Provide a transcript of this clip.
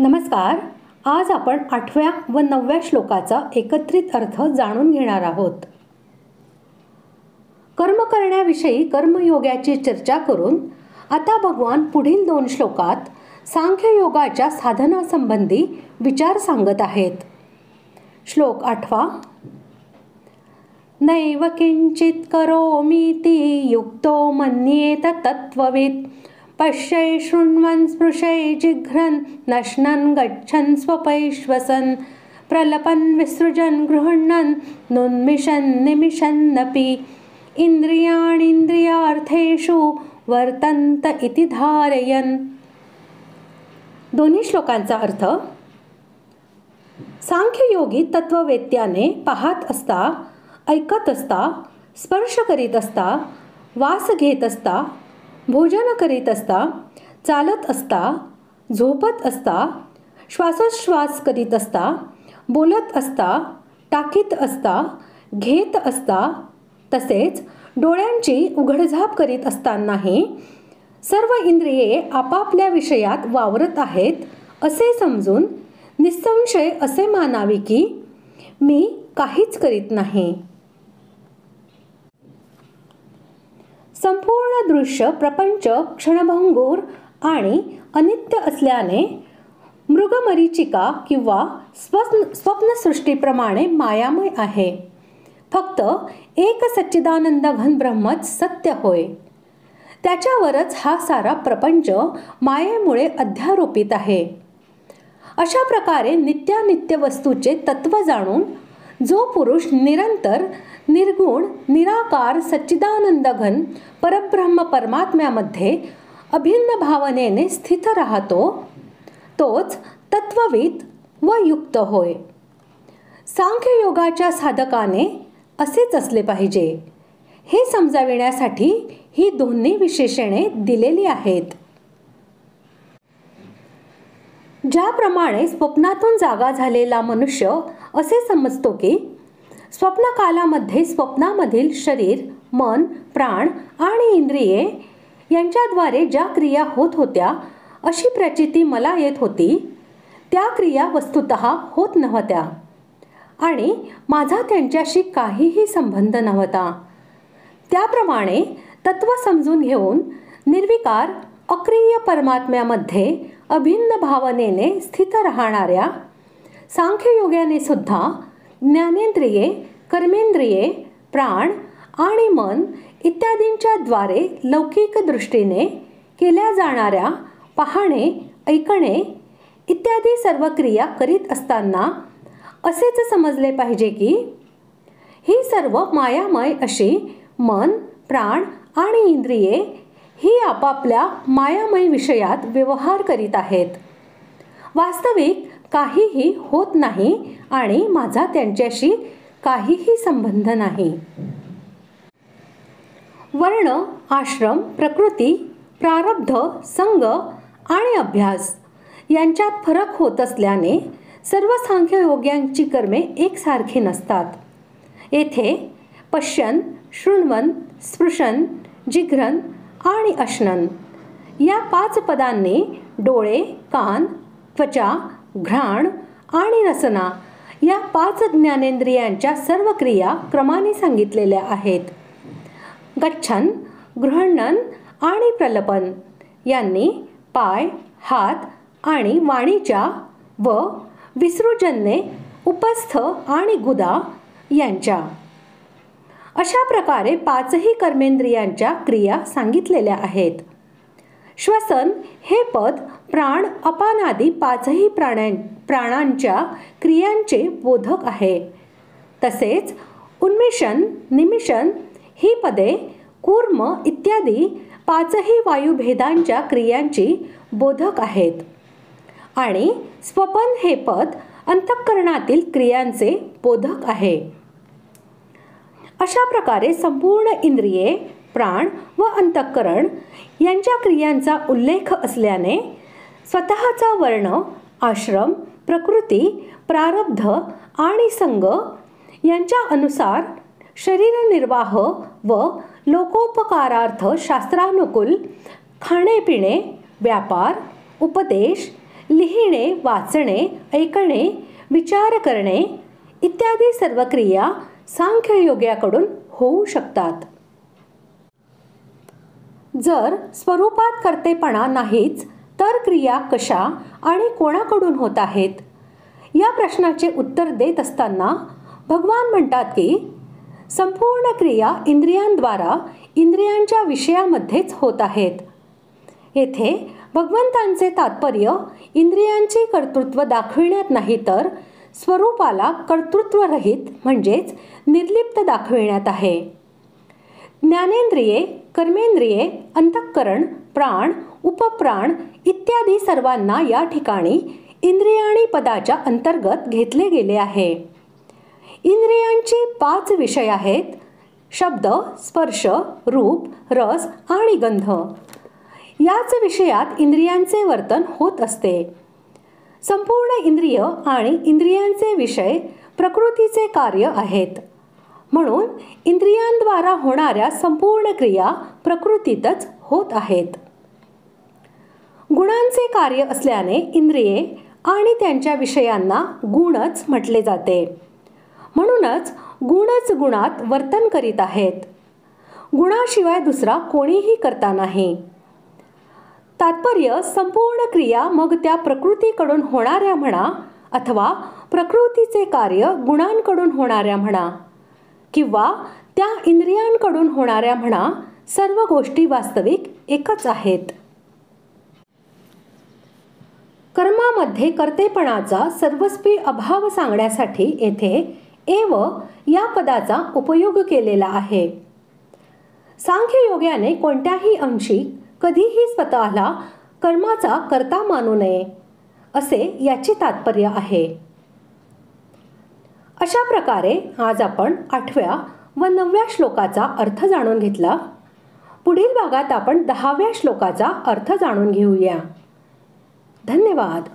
नमस्कार. आज आपण 8व्या व 9व्या श्लोकाचा एकत्रित अर्थ जाणून घेणार आहोत. कर्म करण्याविषयी कर्मयोगाची चर्चा करून आता भगवान पुढील 2 श्लोकात सांख्ययोगाच्या साधनासंबंधी विचार सांगत आहेत. श्लोक 8. नैव किंचित करोमीति युक्तो मन्येत तत्त्ववित् पश्यै शृण्वन् स्पृशै जिघ्रन् नश्नन् गच्छन् स्वपैश्वसन् प्रलपन् विसृजन् गृह्णन् नुन्मिषन् निमिषन्नपि इंद्रियार्थेषु वर्तन्त इति धारयन्. दोन्ही श्लोकांचा अर्थ. सांख्ययोगी तत्ववेत्याने पाहत असता, ऐकत असता, स्पर्श करीत असता, वास घेत असता, भोजन करीत असता, चालत असता, झोपत असता, श्वासोच्छ्वास करीत असता, बोलत असता, टाकीत असता, घेत असता, तसेच डोळ्यांची उघडझाप करीत असतानाही सर्व इंद्रिये आपापल्या विषयात वावरत आहेत असे समजून निसंशय असे मानावे की मी काहीच करीत नाही. संपूर्ण दृश्य प्रपंच क्षणभंगूर आणि अनित्य असल्याने मृगमरीचिका किंवा स्वप्नसृष्टीप्रमाणे मायामय आहे. फक्त एक सच्चिदानंद घन ब्रह्मच सत्य होय. त्याच्यावरच हा सारा प्रपंच मायेमुळे अध्यारोपित आहे. अशा प्रकारे नित्यानित्य वस्तूचे तत्व जाणून जो पुरुष निरंतर निर्गुण निराकार सच्चिदानंद घन परब्रह्म परमात्म्यामध्ये अभिन्न भावनेने स्थित राहतो तोच तत्वविद व युक्त होय. सांख्ययोगाच्या साधकाने असेच असले पाहिजे हे समजाविण्यासाठी ही दोन्ही विशेषणे दिलेली आहेत. ज्याप्रमाणे स्वप्नातून जागा झालेला मनुष्य असे समजतो की स्वप्नकालामध्ये स्वप्नामधील शरीर, मन, प्राण आणि इंद्रिये यांच्याद्वारे ज्या क्रिया होत होत्या अशी प्रचिती मला येत होती, त्या क्रिया वस्तुतः होत नव्हत्या आणि माझा त्यांच्याशी काहीही संबंध नव्हता. त्याप्रमाणे तत्व समजून घेऊन निर्विकार अक्रिय परमात्म्यामध्ये अभिन्न भावनेने स्थित राहणाऱ्या सांख्ययोग्याने सुद्धा ज्ञानेंद्रिये, कर्मेंद्रिये, प्राण आणि मन इत्यादींच्या द्वारे लौकिक दृष्टीने केल्या जाणाऱ्या पाहणे, ऐकणे इत्यादी सर्व क्रिया करीत असताना असेच समजले पाहिजे की ही सर्व मायामय अशी मन, प्राण आणि इंद्रिये ही आपापल्या मायामय विषयात व्यवहार करीत आहेत. वास्तविक काहीही होत नाही आणि माझा त्यांच्याशी काहीही संबंध नाही. वर्ण, आश्रम, प्रकृती, प्रारब्ध, संग आणि अभ्यास यांच्यात फरक होत असल्याने सर्व सांख्ययोग्यांची कर्मे एकसारखी नसतात. येथे पश्यन, शृण्वन, स्पृशन, जिघ्रन आणि अश्नन या 5 पदांनी डोळे, कान, त्वचा, घ्राण आणि रसना या 5 ज्ञानेंद्रियांच्या सर्व क्रिया क्रमाने सांगितलेल्या आहेत. गच्छन, गृह्णन आणि प्रलपन यांनी पाय, हात आणि वाणीच्या व विसृजनने उपस्थ आणि गुदा यांच्या अशा प्रकारे 5ही कर्मेंद्रियांच्या क्रिया सांगितलेल्या आहेत. श्वसन हे पद प्राण, अपानादी 5ही प्राणांच्या क्रियांचे बोधक आहे. तसेच उन्मिषण, निमिषण ही पदे कूर्म इत्यादी 5ही वायुभेदांच्या क्रियांची बोधक आहेत आणि स्वपन हे पद अंतःकरणातील क्रियांचे बोधक आहे. अशा प्रकारे संपूर्ण इंद्रिये, प्राण व अंतःकरण यांच्या क्रियांचा उल्लेख असल्याने स्वतःचा वर्ण, आश्रम, प्रकृती, प्रारब्ध आणि संग यांच्या अनुसार शरीरनिर्वाह व लोकोपकारार्थ शास्त्रानुकूल खाणे पिणे, व्यापार, उपदेश लिहिणे, वाचणे, ऐकणे, विचार करणे इत्यादी सर्व क्रिया सांख्ययोग्याकडून होऊ शकतात. जर स्वरूपात कर्तेपणा नाहीच तर क्रिया कशा आणि कोणाकडून होत आहेत? या प्रश्नाचे उत्तर देत असताना भगवान म्हणतात की संपूर्ण क्रिया इंद्रियांद्वारा इंद्रियांच्या विषयामध्येच होत आहेत. येथे भगवंतांचे तात्पर्य इंद्रियांचे कर्तृत्व दाखविण्यात नाही तर स्वरूपाला कर्तृत्वरहित म्हणजेच निर्लिप्त दाखविण्यात आहे. ज्ञानेंद्रिये, कर्मेंद्रिये, अंतःकरण, प्राण, उपप्राण इत्यादी सर्वांना या ठिकाणी इंद्रियाणी पदाच्या अंतर्गत घेतले गेले आहे. इंद्रियांचे 5 विषय आहेत: शब्द, स्पर्श, रूप, रस आणि गंध. याच विषयात इंद्रियांचे वर्तन होत असते. संपूर्ण इंद्रिय आणि इंद्रियांचे विषय प्रकृतीचे कार्य आहेत. म्हणून इंद्रियांद्वारा होणाऱ्या संपूर्ण क्रिया प्रकृतीतच होत आहेत. गुणांचे कार्य असल्याने इंद्रिये आणि त्यांच्या विषयांना गुणच म्हटले जाते. म्हणूनच गुणच गुणात वर्तन करीत आहेत. गुणाशिवाय दुसरा कोणीही करता नाही. तात्पर्य संपूर्ण क्रिया मग त्या प्रकृतीकडून होणाऱ्या म्हणा अथवा प्रकृतीचे कार्य गुणांकडून होणाऱ्या म्हणा किंवा त्या इंद्रियांकडून होणाऱ्या म्हणा, सर्व गोष्टी वास्तविक एकच आहेत. कर्मामध्ये कर्तेपणाचा सर्वस्वी अभाव सांगण्यासाठी येथे एव या पदाचा उपयोग केलेला आहे. सांख्ययोग्याने कोणत्याही अंशी कधीही स्वतःला कर्माचा कर्ता मानू नये असे याचे तात्पर्य आहे. अशा प्रकारे आज आपण 8व्या व 9व्या श्लोकाचा अर्थ जाणून घेतला. पुढील भागात आपण 10व्या श्लोकाचा अर्थ जाणून घेऊया. धन्यवाद.